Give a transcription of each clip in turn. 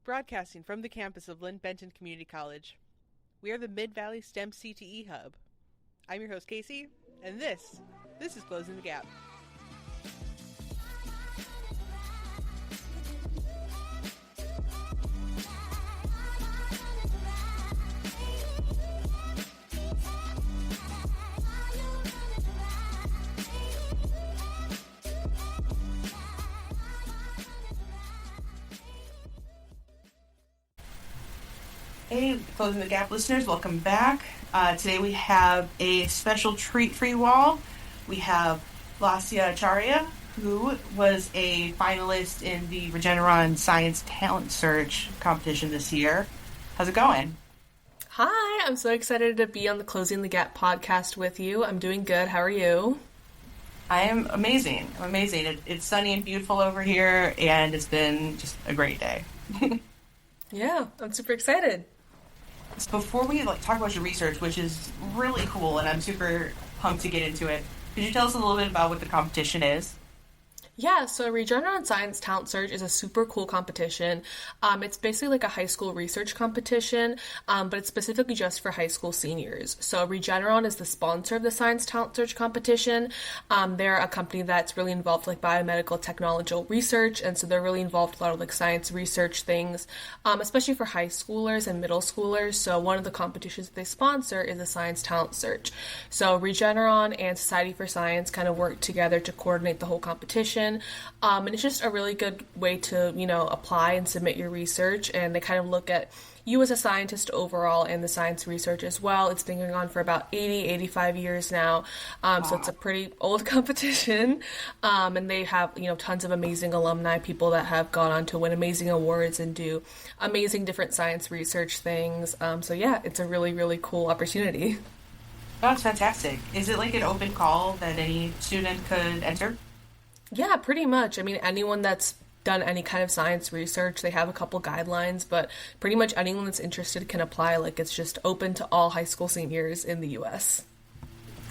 broadcasting from the campus of Lynn Benton Community College. We are the Mid-Valley STEM-CTE Hub. I'm your host, Casey, and this is Closing the Gap. Hey, Closing the Gap listeners, welcome back. Today we have a special treat for you all. We have Laasya Acharya, who was a finalist in the Regeneron Science Talent Search competition this year. How's it going? Hi, I'm so excited to be on the Closing the Gap podcast with you. I'm doing good. How are you? I am amazing. It's sunny and beautiful over here, and it's been just a great day. Yeah, I'm super excited. So before we talk about your research, which is really cool, and I'm super pumped to get into it, could you tell us a little bit about what the competition is? Yeah, so Regeneron Science Talent Search is a super cool competition. It's basically like a high school research competition, but it's specifically just for high school seniors. So Regeneron is the sponsor of the Science Talent Search competition. They're a company that's really involved in biomedical technological research, and so they're really involved in a lot of science research things, especially for high schoolers and middle schoolers. So one of the competitions that they sponsor is the Science Talent Search. So Regeneron and Society for Science kind of work together to coordinate the whole competition. And it's just a really good way to, apply and submit your research. And they kind of look at you as a scientist overall and the science research as well. It's been going on for about 85 years now. So it's a pretty old competition. And they have, tons of amazing alumni, people that have gone on to win amazing awards and do amazing different science research things. So yeah, it's a really, really cool opportunity. That's fantastic. Is it like an open call that any student could enter? Yeah, pretty much. I mean, anyone that's done any kind of science research, they have a couple guidelines, but pretty much anyone that's interested can apply. It's just open to all high school seniors in the U.S.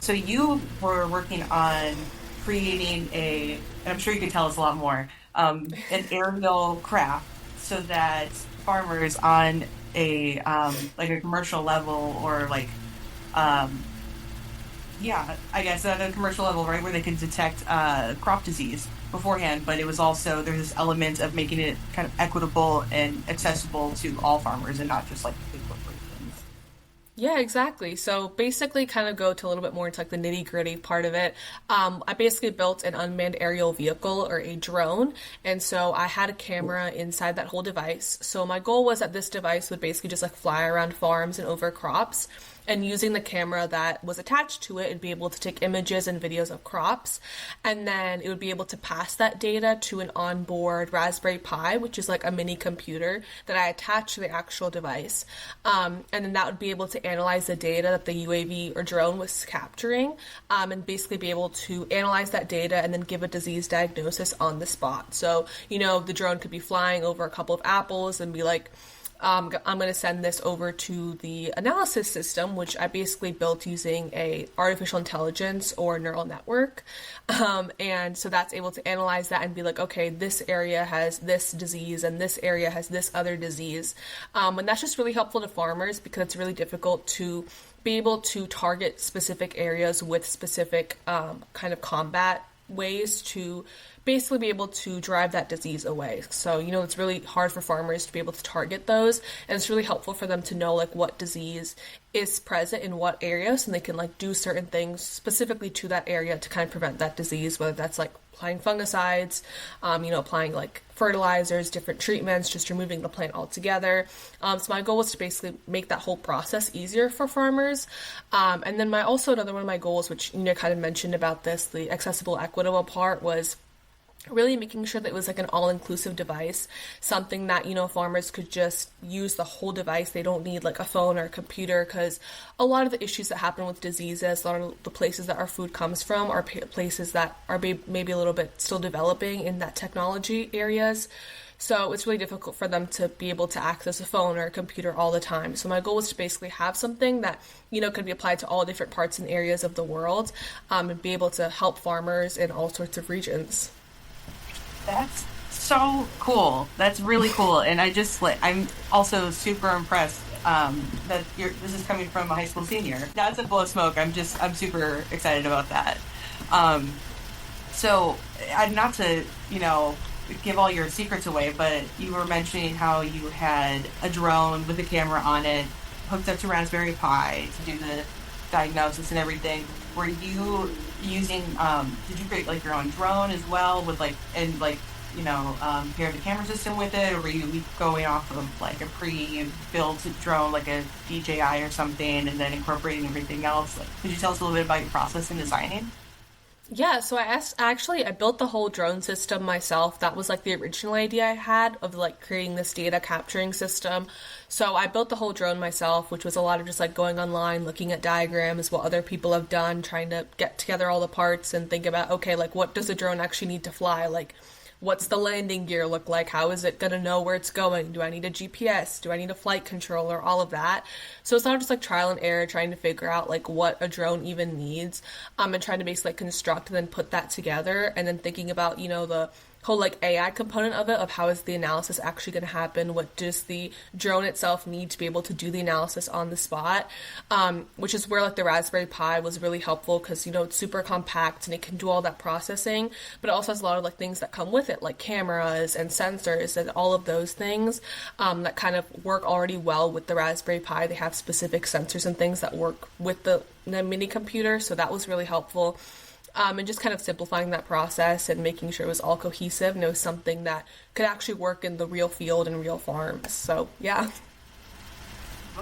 So you were working on creating and I'm sure you could tell us a lot more, an aerial craft so that farmers on a commercial level or I guess at a commercial level, right, where they can detect crop disease beforehand, but it was also, there's this element of making it kind of equitable and accessible to all farmers and not just big corporations. Yeah, exactly. So basically kind of go to a little bit more into the nitty gritty part of it. I basically built an unmanned aerial vehicle or a drone. And so I had a camera inside that whole device. So my goal was that this device would basically just fly around farms and over crops. And using the camera that was attached to it, it'd be able to take images and videos of crops. And then it would be able to pass that data to an onboard Raspberry Pi, which is a mini computer that I attached to the actual device. And then that would be able to analyze the data that the UAV or drone was capturing, and basically be able to analyze that data and then give a disease diagnosis on the spot. So, the drone could be flying over a couple of apples and be like, I'm going to send this over to the analysis system, which I basically built using a artificial intelligence or neural network. And so that's able to analyze that and be like, okay, this area has this disease and this area has this other disease. And that's just really helpful to farmers because it's really difficult to be able to target specific areas with specific kind of combat ways to basically be able to drive that disease away. So, it's really hard for farmers to be able to target those, and it's really helpful for them to know what disease is present in what areas, and they can do certain things specifically to that area to kind of prevent that disease, whether that's applying fungicides, applying fertilizers, different treatments, just removing the plant altogether. So my goal was to basically make that whole process easier for farmers. And then another one of my goals, which kind of mentioned about this, the accessible, equitable part, was really making sure that it was an all-inclusive device, something that, farmers could just use the whole device. They don't need a phone or a computer, because a lot of the issues that happen with diseases, a lot of the places that our food comes from are places that are maybe a little bit still developing in that technology areas. So it's really difficult for them to be able to access a phone or a computer all the time. So my goal was to basically have something that, could be applied to all different parts and areas of the world, and be able to help farmers in all sorts of regions. That's so cool. That's really cool. And I'm also super impressed that this is coming from a high school senior. That's a blow of smoke. I'm super excited about that. Um, so, not to, give all your secrets away, but you were mentioning how you had a drone with a camera on it hooked up to Raspberry Pi to do the diagnosis and everything. Were you using, did you create like your own drone as well with pair the camera system with it, or were you going off of like a pre-built drone, like a DJI or something, and then incorporating everything else? Like, could you tell us a little bit about your process in designing? Yeah, so I built the whole drone system myself. That was like the original idea I had of like creating this data capturing system. So I built the whole drone myself, which was a lot of just like going online, looking at diagrams, what other people have done, trying to get together all the parts and think about, okay, like what does a drone actually need to fly? Like what's the landing gear look like? How is it going to know where it's going? Do I need a GPS? Do I need a flight controller? All of that. So it's not just like trial and error trying to figure out like what a drone even needs, and trying to basically like, construct and then put that together, and then thinking about, the whole like AI component of it, of how is the analysis actually going to happen, what does the drone itself need to be able to do the analysis on the spot, which is where like the Raspberry Pi was really helpful because it's super compact and it can do all that processing, but it also has a lot of like things that come with it, like cameras and sensors and all of those things that kind of work already well with the Raspberry Pi. They have specific sensors and things that work with the mini computer, so that was really helpful. And just kind of simplifying that process and making sure it was all cohesive and it was something that could actually work in the real field and real farms. So, yeah.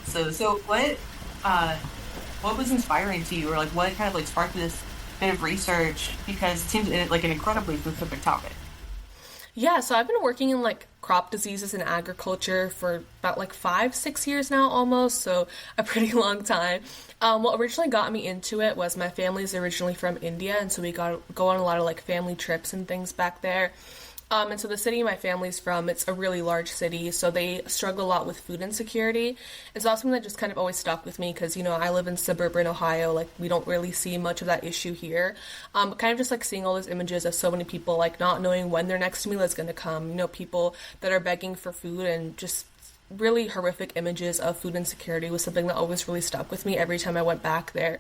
So what was inspiring to you, or like what kind of like sparked this bit of research? Because it seems like an incredibly specific topic. Yeah, so I've been working in like crop diseases in agriculture for about like 5, 6 years now almost, so a pretty long time. What originally got me into it was my family's originally from India, and so we go on a lot of like family trips and things back there. And so the city my family's from, it's a really large city, so they struggle a lot with food insecurity. And so that's something that just kind of always stuck with me because, I live in suburban Ohio, like we don't really see much of that issue here. But kind of just like seeing all those images of so many people like not knowing when their next meal is going to come, people that are begging for food, and just really horrific images of food insecurity was something that always really stuck with me every time I went back there.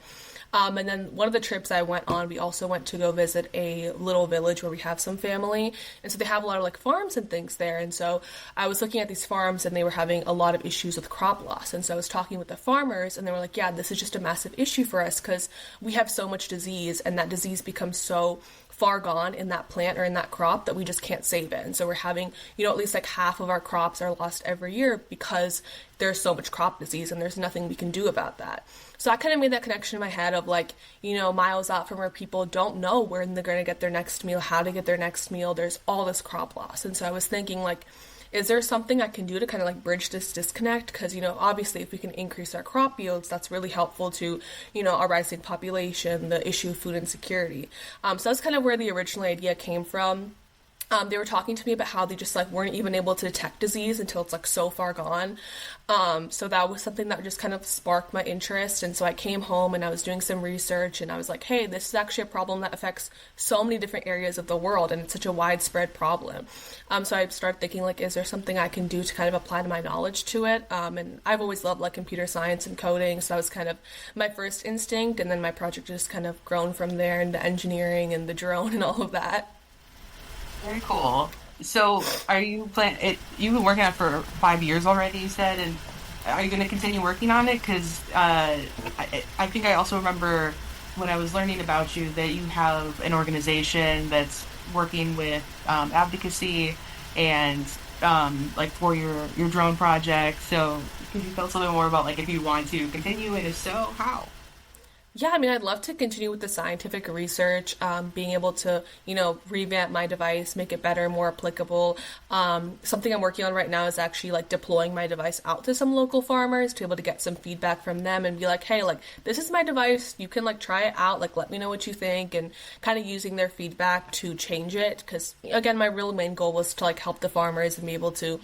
And then one of the trips I went on, we also went to go visit a little village where we have some family. And so they have a lot of like farms and things there. And so I was looking at these farms and they were having a lot of issues with crop loss. And so I was talking with the farmers and they were like, yeah, this is just a massive issue for us because we have so much disease, and that disease becomes so far gone in that plant or in that crop that we just can't save it. And so we're having, at least like half of our crops are lost every year because there's so much crop disease and there's nothing we can do about that. So I kind of made that connection in my head of like, miles out from where people don't know when they're going to get their next meal, how to get their next meal, there's all this crop loss. And so I was thinking like, is there something I can do to kind of like bridge this disconnect? Because, obviously if we can increase our crop yields, that's really helpful to, our rising population, the issue of food insecurity. So that's kind of where the original idea came from. They were talking to me about how they just like weren't even able to detect disease until it's like so far gone. So that was something that just kind of sparked my interest. And so I came home and I was doing some research and I was like, hey, this is actually a problem that affects so many different areas of the world and it's such a widespread problem. So I started thinking like, is there something I can do to kind of apply my knowledge to it? And I've always loved like computer science and coding. So that was kind of my first instinct. And then my project just kind of grown from there into engineering and the drone and all of that. Very cool. So, are you you've been working on it for 5 years already, you said, and are you going to continue working on it? Because I think I also remember when I was learning about you that you have an organization that's working with advocacy and like for your drone project. So, could you tell us a little more about like if you want to continue, and if so, how? Yeah, I mean, I'd love to continue with the scientific research, being able to, revamp my device, make it better, more applicable. Something I'm working on right now is actually like deploying my device out to some local farmers to be able to get some feedback from them and be like, hey, like, this is my device. You can like try it out. Like, let me know what you think, and kind of using their feedback to change it. Because again, my real main goal was to like help the farmers and be able to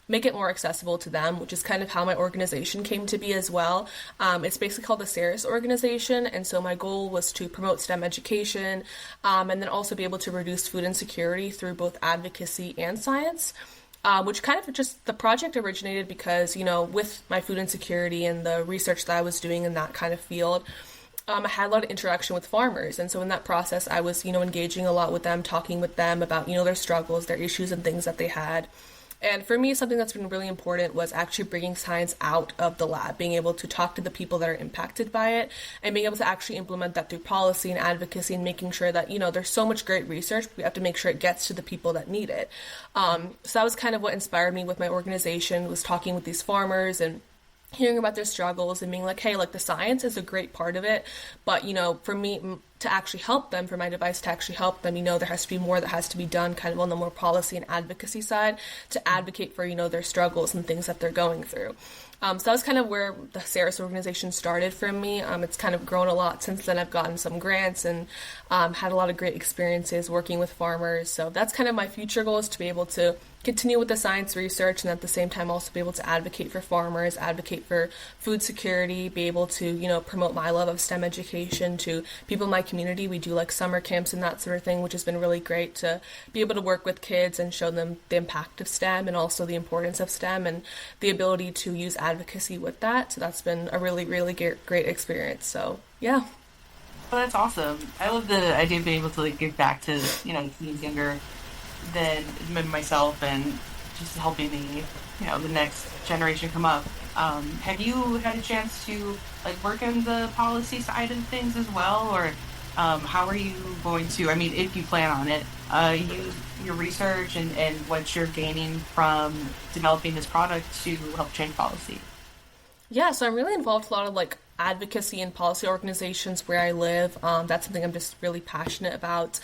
make it more accessible to them, which is kind of how my organization came to be as well. It's basically called the Ceres Organization, and so my goal was to promote STEM education, and then also be able to reduce food insecurity through both advocacy and science. Which kind of just, the project originated because, with my food insecurity and the research that I was doing in that kind of field, I had a lot of interaction with farmers. And so in that process, I was, engaging a lot with them, talking with them about, their struggles, their issues and things that they had. And for me, something that's been really important was actually bringing science out of the lab, being able to talk to the people that are impacted by it, and being able to actually implement that through policy and advocacy, and making sure that, there's so much great research, but we have to make sure it gets to the people that need it. So that was kind of what inspired me with my organization, was talking with these farmers and hearing about their struggles and being like, hey, like, the science is a great part of it, but, for me to actually help them, for my device to actually help them, there has to be more that has to be done kind of on the more policy and advocacy side to advocate for, their struggles and things that they're going through. So that was kind of where the Ceres Organization started for me. It's kind of grown a lot since then. I've gotten some grants and had a lot of great experiences working with farmers. So that's kind of my future goal, is to be able to continue with the science research and at the same time also be able to advocate for farmers, advocate for food security, be able to, promote my love of STEM education to people in my community. We do like summer camps and that sort of thing, which has been really great to be able to work with kids and show them the impact of STEM and also the importance of STEM and the ability to use advocacy with that. So that's been a really, really great experience. So, yeah. Well, that's awesome. I love the idea of being able to give back to, teens younger than myself, and just helping the next generation come up. Have you had a chance to work on the policy side of things as well, or how are you going to, if you plan on it, use your research and what you're gaining from developing this product to help change policy? Yeah, so I'm really involved in a lot of advocacy and policy organizations where I live. That's something I'm just really passionate about.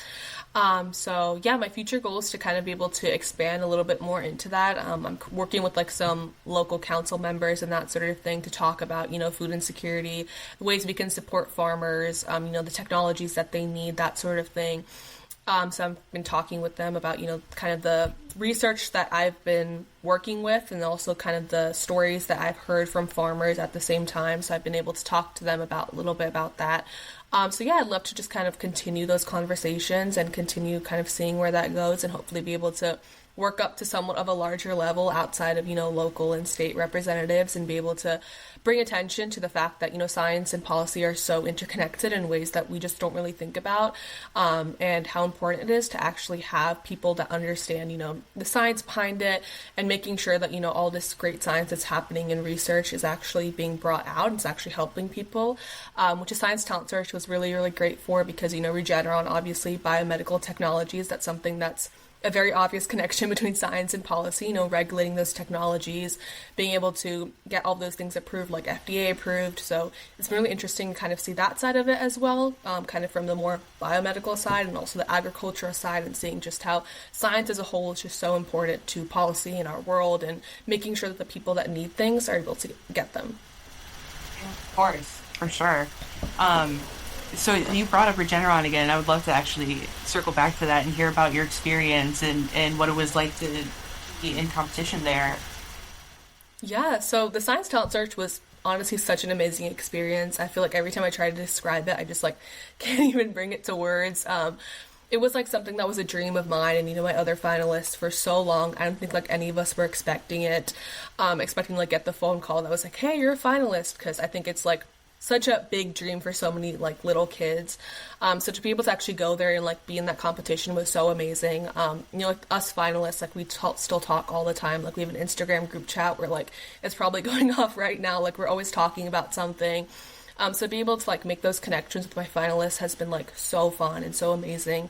So yeah, my future goal is to kind of be able to expand a little bit more into that. I'm working with some local council members and that sort of thing to talk about, food insecurity, the ways we can support farmers, the technologies that they need, that sort of thing. So I've been talking with them about, kind of the research that I've been working with and also kind of the stories that I've heard from farmers at the same time. So I've been able to talk to them about a little bit about that. So yeah, I'd love to just kind of continue those conversations and continue kind of seeing where that goes and hopefully be able to work up to somewhat of a larger level outside of, local and state representatives and be able to bring attention to the fact that, science and policy are so interconnected in ways that we just don't really think about, and how important it is to actually have people that understand, the science behind it and making sure that, all this great science that's happening in research is actually being brought out and it's actually helping people, which is Science Talent Search was really, really great for because, Regeneron, obviously biomedical technologies, that's something that's a very obvious connection between science and policy, regulating those technologies, being able to get all those things approved, like FDA approved. So it's really interesting to kind of see that side of it as well, kind of from the more biomedical side and also the agricultural side, and seeing just how science as a whole is just so important to policy in our world and making sure that the people that need things are able to get them. Yeah, of course, for sure. So you brought up Regeneron again, and I would love to actually circle back to that and hear about your experience and what it was like to be in competition there. Yeah, so the Science Talent Search was honestly such an amazing experience. I feel like every time I try to describe it, I just can't even bring it to words. It was something that was a dream of mine and, my other finalists for so long. I don't think any of us were expecting it, expecting to get the phone call that was hey, you're a finalist, because I think it's such a big dream for so many little kids. So to be able to actually go there and be in that competition was so amazing. Us finalists, we still talk all the time. We have an Instagram group chat where it's probably going off right now. We're always talking about something. So to be able to make those connections with my finalists has been so fun and so amazing.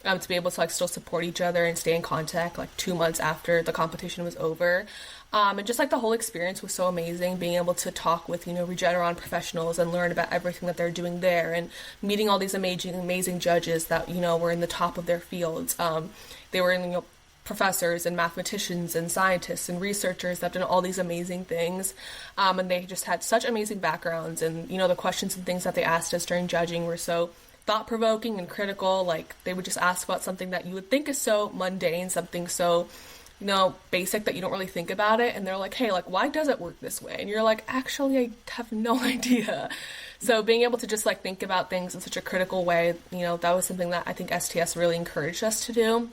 To be able to still support each other and stay in contact 2 months after the competition was over. And just the whole experience was so amazing, being able to talk with, Regeneron professionals and learn about everything that they're doing there and meeting all these amazing judges that, were in the top of their fields. They were, professors and mathematicians and scientists and researchers that have done all these amazing things. And they just had such amazing backgrounds, and, the questions and things that they asked us during judging were so thought-provoking and critical. They would just ask about something that you would think is so mundane, something so basic that you don't really think about it. And they're like, hey, like, why does it work this way? And you're like, actually, I have no idea. So being able to just like think about things in such a critical way, that was something that I think STS really encouraged us to do.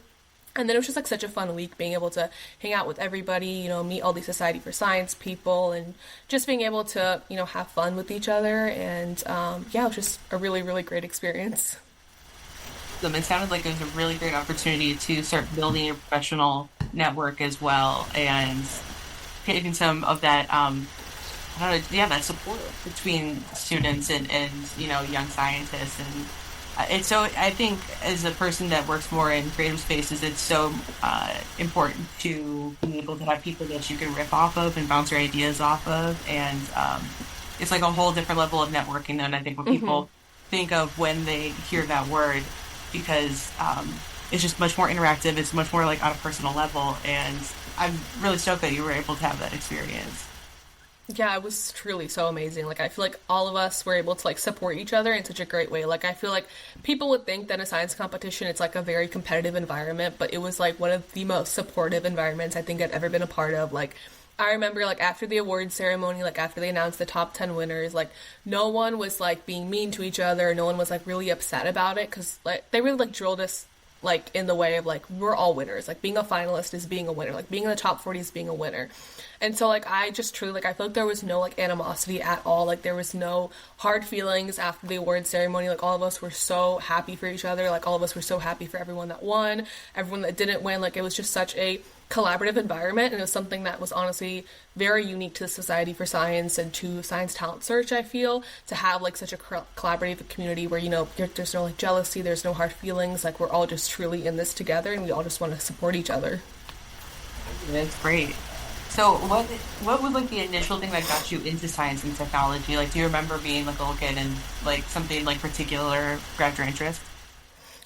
And then it was just like such a fun week being able to hang out with everybody, meet all these Society for Science people and just being able to, have fun with each other. And yeah, it was just a really, really great experience. It sounded like it was a really great opportunity to start building your professional network as well and getting some of that, I don't know, yeah, that support between students and young scientists. And it's so, I think as a person that works more in creative spaces, it's so important to be able to have people that you can riff off of and bounce your ideas off of. And it's like a whole different level of networking than I think what people think of when they hear that word, because it's just much more interactive. It's much more like on a personal level. And I'm really stoked that you were able to have that experience. Yeah, it was truly so amazing. Like, I feel like all of us were able to, like, support each other in such a great way. Like, I feel like people would think that in a science competition, it's, like, a very competitive environment, but it was, like, one of the most supportive environments I think I've ever been a part of. Like, I remember, like, after the award ceremony, like, after they announced the top 10 winners, like, no one was, like, being mean to each other. No one was, like, really upset about it, because, like, they really, like, drilled us, like, in the way of, like, we're all winners. Like, being a finalist is being a winner. Like, being in the top 40 is being a winner. And so, like, I just truly, like, I feel like there was no, like, animosity at all. Like, there was no hard feelings after the award ceremony. Like, all of us were so happy for each other. Like, all of us were so happy for everyone that won, everyone that didn't win. Like, it was just such a collaborative environment, and it was something that was honestly very unique to the Society for Science and to Science Talent Search, I feel, to have, like, such a collaborative community where, there's no, like, jealousy, there's no hard feelings. Like, we're all just truly in this together, and we all just want to support each other. That's great. So what was like the initial thing that got you into science and technology? Like, do you remember being like a little kid and like something like particular grabbed your interest?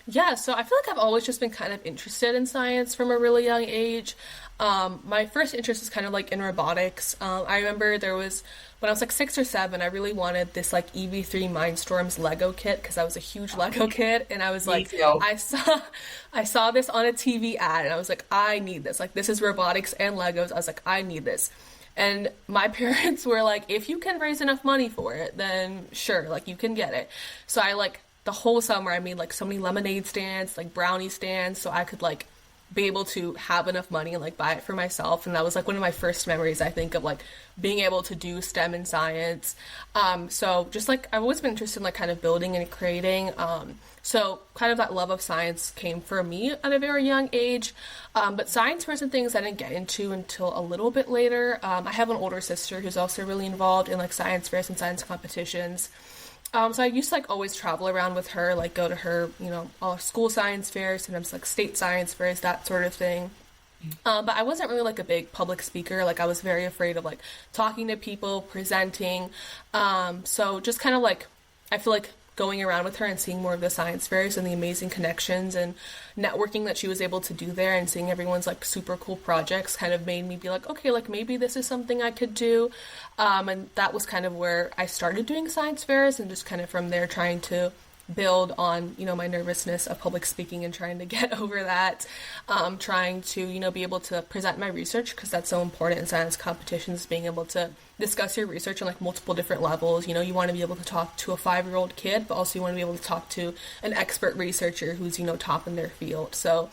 Yeah, so I feel like I've always just been kind of interested in science from a really young age. My first interest is kind of like in robotics. I remember when I was like 6 or 7, I really wanted this like EV3 Mindstorms Lego kit because I was a huge Lego kid, and I was like, I saw this on a TV ad, and I was like, I need this. Like, this is robotics and Legos. I was like, I need this. And my parents were like, if you can raise enough money for it, then sure, like, you can get it. So the whole summer I made like so many lemonade stands, like brownie stands, so I could like be able to have enough money and like buy it for myself. And that was like one of my first memories, I think, of like being able to do STEM and science. So just like I've always been interested in like kind of building and creating. So kind of that love of science came for me at a very young age. But science were some things I didn't get into until a little bit later. I have an older sister who's also really involved in like science fairs and science competitions. So I used to like always travel around with her, like go to her, all school science fairs, sometimes like state science fairs, that sort of thing. But I wasn't really like a big public speaker. Like, I was very afraid of like talking to people, presenting. So just kind of like, I feel like going around with her and seeing more of the science fairs and the amazing connections and networking that she was able to do there, and seeing everyone's like super cool projects kind of made me be like, okay, like maybe this is something I could do. And that was kind of where I started doing science fairs, and just kind of from there trying to build on, my nervousness of public speaking and trying to get over that, trying to, be able to present my research, because that's so important in science competitions, being able to discuss your research on like multiple different levels. You want to be able to talk to a 5-year-old kid, but also you want to be able to talk to an expert researcher who's, top in their field. So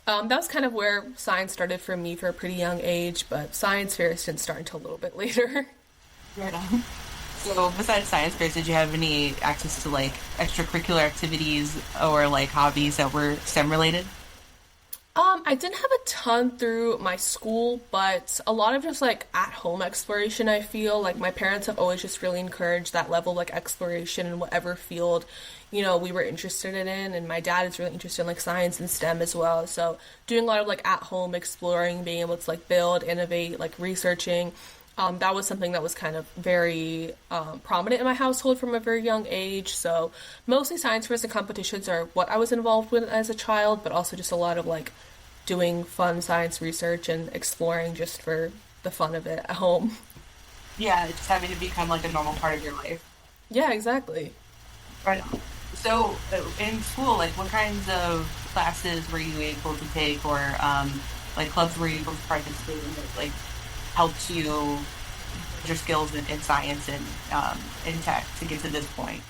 that was kind of where science started for me for a pretty young age, but science fairs didn't start until a little bit later. Right on. So besides science fairs, did you have any access to like extracurricular activities or like hobbies that were STEM related? I didn't have a ton through my school, but a lot of just like at-home exploration, I feel. Like, my parents have always just really encouraged that level of like exploration in whatever field, we were interested in, and my dad is really interested in like science and STEM as well. So doing a lot of like at-home exploring, being able to like build, innovate, like researching, that was something that was kind of very prominent in my household from a very young age. So mostly science fairs and competitions are what I was involved with as a child, but also just a lot of like doing fun science research and exploring just for the fun of it at home. Yeah, just having to become like a normal part of your life. Yeah, exactly. Right on. So in school, like, what kinds of classes were you able to take, or like clubs where you able to participate in that like helped you build your skills in science and in tech to get to this point?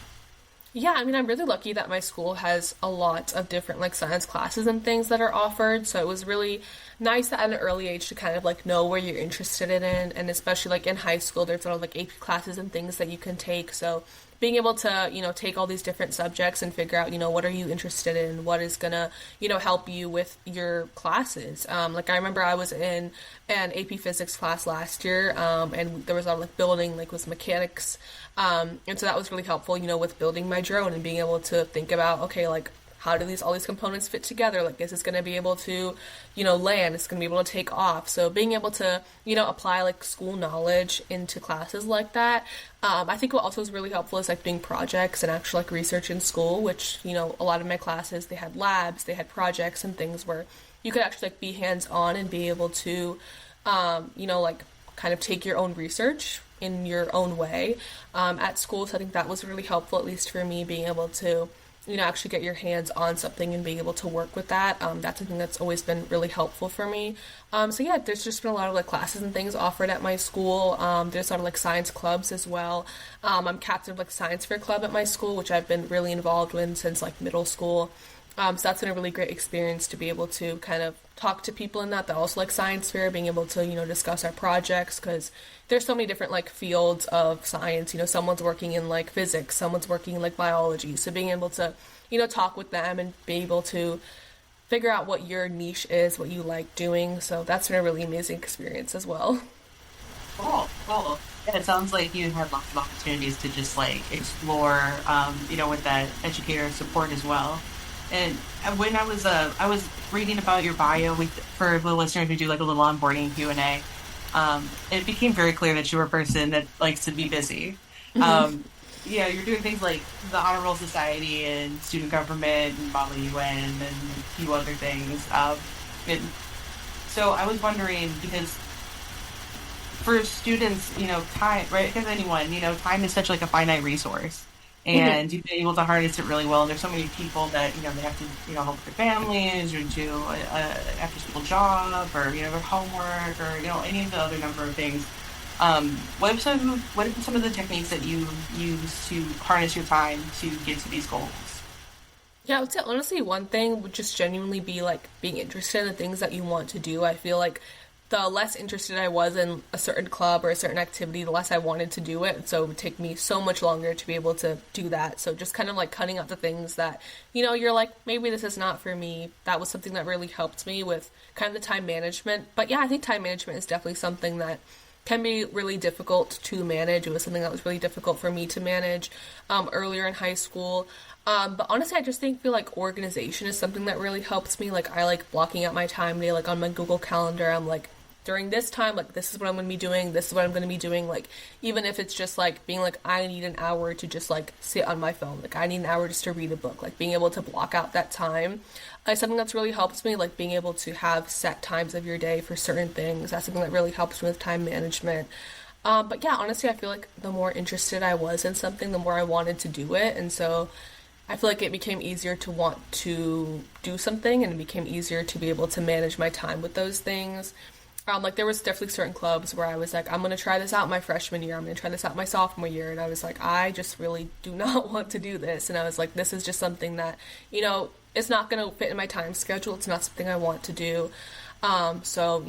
Yeah, I mean, I'm really lucky that my school has a lot of different like science classes and things that are offered. So it was really nice at an early age to kind of like know where you're interested in, and especially like in high school, there's a lot of like AP classes and things that you can take. So being able to, take all these different subjects and figure out, what are you interested in, what is gonna, help you with your classes. Like I remember I was in an AP physics class last year, and there was a lot of like building, like was mechanics, and so that was really helpful, with building my drone and being able to think about, okay, like how do all these components fit together? Like, is this going to be able to, land? It's going to be able to take off. So being able to, apply like school knowledge into classes like that. I think what also is really helpful is like doing projects and actual like research in school, which, a lot of my classes, they had labs, they had projects and things where you could actually like be hands on and be able to, like kind of take your own research in your own way at school. So I think that was really helpful, at least for me, being able to actually get your hands on something and being able to work with that. That's something that's always been really helpful for me. So yeah, there's just been a lot of like classes and things offered at my school. There's a lot of like science clubs as well. I'm captain of like science fair club at my school, which I've been really involved in since like middle school. So that's been a really great experience to be able to kind of talk to people in that also like science fair, being able to, discuss our projects, because there's so many different like fields of science. Someone's working in like physics, someone's working in like biology. So being able to, talk with them and be able to figure out what your niche is, what you like doing. So that's been a really amazing experience as well. Cool, cool. Yeah, it sounds like you had lots of opportunities to just like explore, with that educator support as well. And when I was reading about your bio, for the listeners, we do like a little onboarding Q&A. It became very clear that you were a person that likes to be busy. Yeah, you're doing things like the Honor Roll Society and student government and Model UN and a few other things. And so I was wondering, because for students, time, right? Because anyone, time is such like a finite resource. And you've been able to harness it really well. There's so many people that, they have to, help with their families or do a after school job or, their homework or, any of the other number of things. What are some of the techniques that you use to harness your time to get to these goals? Yeah, I would say honestly one thing would just genuinely be like being interested in the things that you want to do. I feel like the less interested I was in a certain club or a certain activity, the less I wanted to do it. So it would take me so much longer to be able to do that. So just kind of like cutting out the things that, you're like, maybe this is not for me. That was something that really helped me with kind of the time management. But yeah, I think time management is definitely something that can be really difficult to manage. It was something that was really difficult for me to manage earlier in high school. But honestly, I just feel like organization is something that really helps me. Like I like blocking out my time day, like on my Google Calendar. I'm like, during this time, like, this is what I'm going to be doing, this is what I'm going to be doing, like, even if it's just, like, being like, I need an hour to just, like, sit on my phone, like, I need an hour just to read a book, like, being able to block out that time is something that's really helps me, like, being able to have set times of your day for certain things. That's something that really helps me with time management. But yeah, honestly, I feel like the more interested I was in something, the more I wanted to do it, and so I feel like it became easier to want to do something, and it became easier to be able to manage my time with those things. Like there was definitely certain clubs where I was like, I'm going to try this out my freshman year. I'm going to try this out my sophomore year. And I was like, I just really do not want to do this. And I was like, this is just something that, it's not going to fit in my time schedule. It's not something I want to do. So,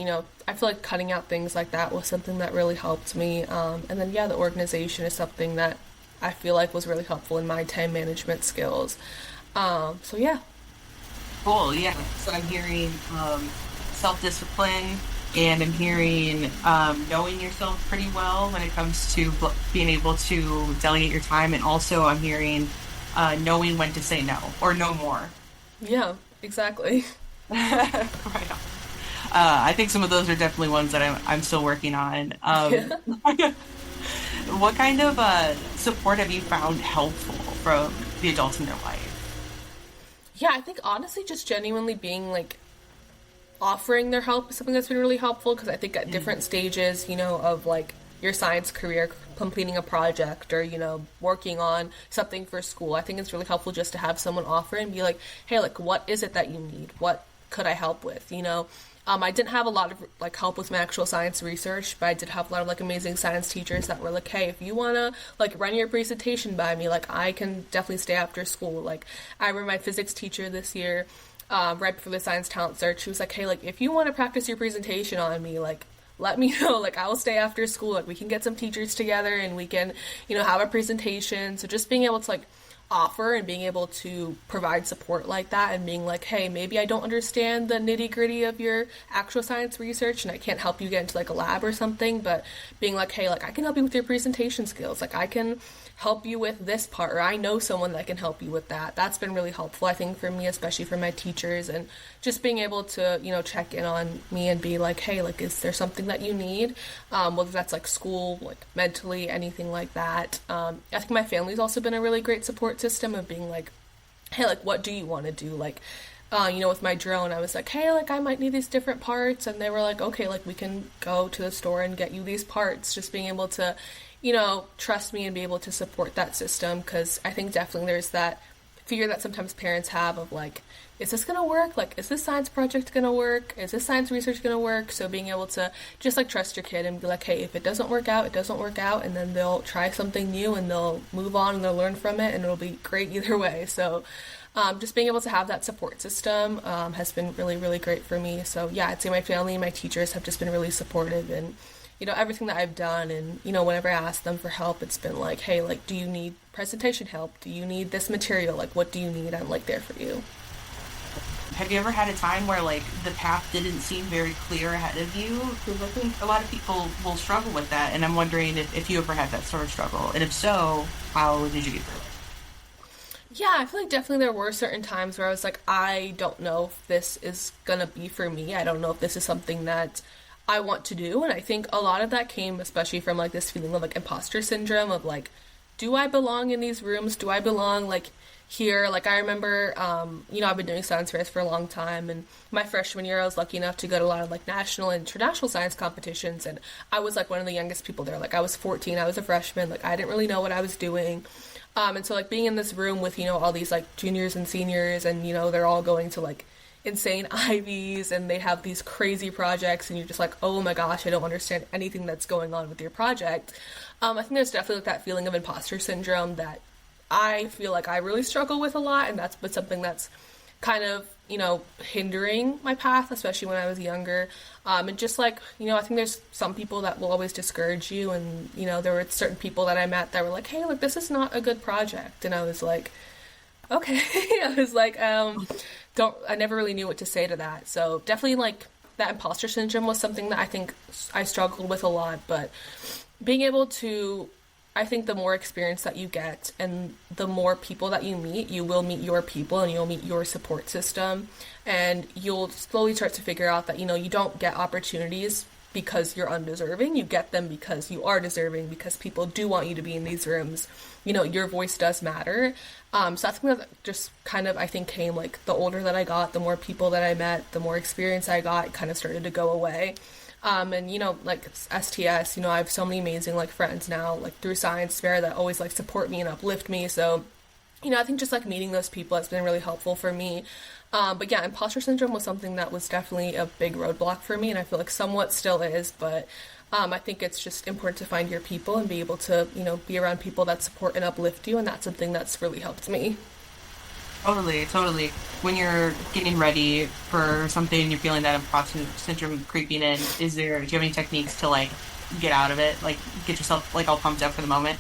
I feel like cutting out things like that was something that really helped me. And then, yeah, the organization is something that I feel like was really helpful in my time management skills. So yeah. Cool, yeah. So I'm hearing self-discipline, and I'm hearing knowing yourself pretty well when it comes to being able to delegate your time. And also I'm hearing knowing when to say no or no more. Yeah, exactly. Right on. I think some of those are definitely ones that I'm still working on. What kind of support have you found helpful from the adults in your life? Yeah, I think honestly just genuinely being like offering their help is something that's been really helpful, because I think at different stages, of like your science career, completing a project or, working on something for school, I think it's really helpful just to have someone offer and be like, hey, like, what is it that you need? What could I help with? I didn't have a lot of like help with my actual science research, but I did have a lot of like amazing science teachers that were like, hey, if you want to like run your presentation by me, like I can definitely stay after school. Like I remember my physics teacher this year, right before the Science Talent Search, she was like, hey, like if you want to practice your presentation on me, like let me know, like I will stay after school, like we can get some teachers together and we can, have a presentation. So just being able to like offer and being able to provide support like that and being like, hey, maybe I don't understand the nitty gritty of your actual science research and I can't help you get into like a lab or something, but being like, hey, like I can help you with your presentation skills, like I can help you with this part, or I know someone that can help you with that. That's been really helpful, I think, for me, especially for my teachers, and just being able to, check in on me and be like, hey, like, is there something that you need? Whether that's like school, like mentally, anything like that. I think my family's also been a really great support system of being like, hey, like, what do you want to do? Like, with my drone, I was like, hey, like, I might need these different parts. And they were like, okay, like, we can go to the store and get you these parts. Just being able to, trust me and be able to support that system. Because I think definitely there's that fear that sometimes parents have of like, is this going to work? Like, is this science project going to work? Is this science research going to work? So being able to just like trust your kid and be like, hey, if it doesn't work out, it doesn't work out. And then they'll try something new and they'll move on and they'll learn from it and it'll be great either way. So just being able to have that support system has been really, really great for me. So yeah, I'd say my family and my teachers have just been really supportive and, everything that I've done. And, whenever I ask them for help, it's been like, hey, like, do you need presentation help? Do you need this material? Like, what do you need? I'm like there for you. Have you ever had a time where like the path didn't seem very clear ahead of you? Because I think a lot of people will struggle with that, and I'm wondering if you ever had that sort of struggle, and if so, how did you get through it? Yeah, I feel like definitely there were certain times where I was like, I don't know if this is gonna be for me. I don't know if this is something that I want to do. And I think a lot of that came especially from like this feeling of like imposter syndrome of like, do I belong in these rooms? Do I belong like here? Like I remember, I've been doing science fairs for a long time, and my freshman year I was lucky enough to go to a lot of like national and international science competitions, and I was like one of the youngest people there. Like I was 14, I was a freshman, like I didn't really know what I was doing. And so like being in this room with, all these like juniors and seniors and, they're all going to like insane Ivies and they have these crazy projects and you're just like, oh my gosh, I don't understand anything that's going on with your project. I think there's definitely like that feeling of imposter syndrome that I feel like I really struggle with a lot, and that's been something that's kind of, hindering my path, especially when I was younger. And just like, I think there's some people that will always discourage you, and, there were certain people that I met that were like, hey, look, this is not a good project. And I was like, okay. I was like, I never really knew what to say to that. So definitely like that imposter syndrome was something that I think I struggled with a lot, but being able to, I think the more experience that you get and the more people that you meet, you will meet your people and you'll meet your support system, and you'll slowly start to figure out that, you don't get opportunities because you're undeserving. You get them because you are deserving, because people do want you to be in these rooms. Your voice does matter. So I think that just kind of, I think, came like the older that I got, the more people that I met, the more experience I got, it kind of started to go away. And, like STS, I have so many amazing, like, friends now, like, through science fair that always, like, support me and uplift me. So, I think just, like, meeting those people has been really helpful for me. But, yeah, imposter syndrome was something that was definitely a big roadblock for me, and I feel like somewhat still is. But I think it's just important to find your people and be able to, be around people that support and uplift you, and that's something that's really helped me. Totally. When you're getting ready for something, you're feeling that imposter syndrome creeping in, do you have any techniques to like get out of it, like get yourself like all pumped up for the moment?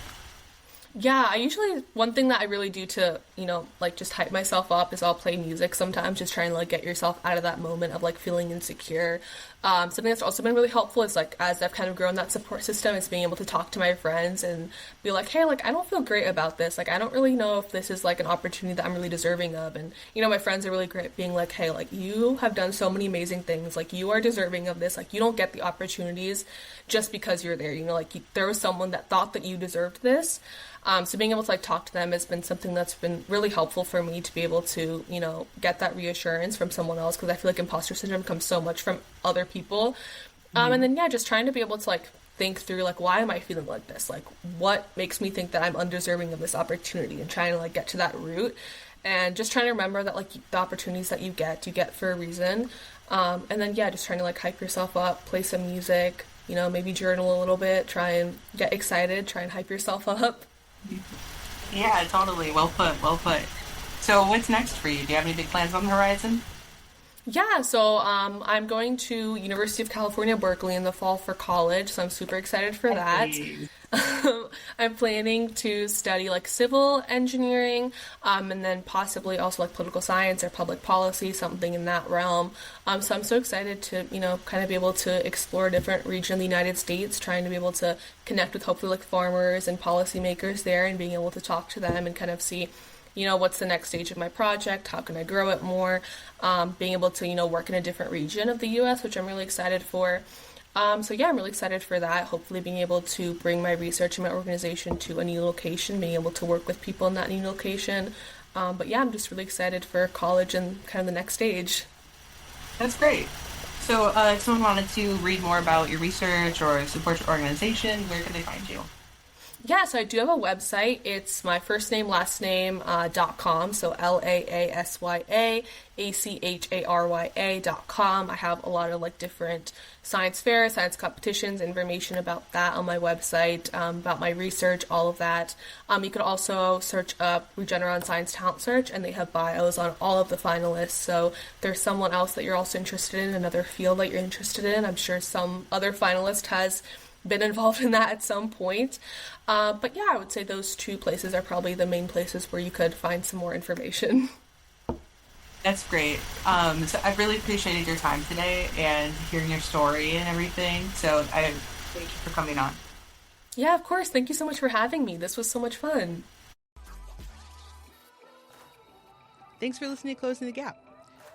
Yeah, one thing that I really do to, like just hype myself up is I'll play music sometimes, just trying to like get yourself out of that moment of like feeling insecure. Something that's also been really helpful is like, as I've kind of grown that support system, is being able to talk to my friends and be like, hey, like I don't feel great about this. Like I don't really know if this is like an opportunity that I'm really deserving of. And, my friends are really great at being like, hey, like you have done so many amazing things. Like you are deserving of this. Like you don't get the opportunities just because you're there. Like there was someone that thought that you deserved this. So being able to like talk to them has been something that's been really helpful for me to be able to, get that reassurance from someone else, because I feel like imposter syndrome comes so much from other people. And then, yeah, just trying to be able to like think through like, why am I feeling like this? Like what makes me think that I'm undeserving of this opportunity, and trying to like get to that root. And just trying to remember that like the opportunities that you get for a reason. And then, yeah, just trying to like hype yourself up, play some music, maybe journal a little bit, try and get excited, try and hype yourself up. Yeah, totally. Well put, well put. So what's next for you? Do you have any big plans on the horizon? Yeah, so I'm going to University of California, Berkeley in the fall for college, so I'm super excited for that. Hey. I'm planning to study like civil engineering, and then possibly also like political science or public policy, something in that realm. So I'm so excited to, kind of be able to explore a different region of the United States, trying to be able to connect with hopefully like farmers and policymakers there and being able to talk to them and kind of see what's the next stage of my project? How can I grow it more? Being able to, work in a different region of the US, which I'm really excited for. So yeah, I'm really excited for that. Hopefully being able to bring my research and my organization to a new location, being able to work with people in that new location. But yeah, I'm just really excited for college and kind of the next stage. That's great. So if someone wanted to read more about your research or support your organization, where can they find you? Yeah, so I do have a website. It's my first name, last name, .com. So LAASYA.com. I have a lot of like different science fairs, science competitions, information about that on my website, about my research, all of that. You could also search up Regeneron Science Talent Search, and they have bios on all of the finalists. So if there's someone else that you're also interested in, another field that you're interested in, I'm sure some other finalist has been involved in that at some point. But yeah, I would say those two places are probably the main places where you could find some more information. That's great. So I really appreciated your time today and hearing your story and everything. So I thank you for coming on. Yeah, of course. Thank you so much for having me. This was so much fun. Thanks for listening to Closing the Gap.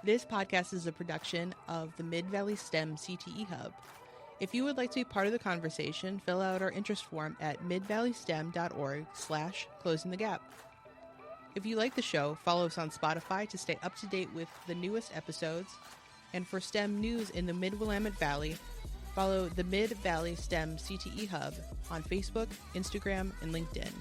This podcast is a production of the Mid-Valley STEM-CTE Hub. If you would like to be part of the conversation, fill out our interest form at midvalleystem.org/closingthegap. If you like the show, follow us on Spotify to stay up to date with the newest episodes. And for STEM news in the Mid-Willamette Valley, follow the Mid-Valley STEM CTE Hub on Facebook, Instagram, and LinkedIn.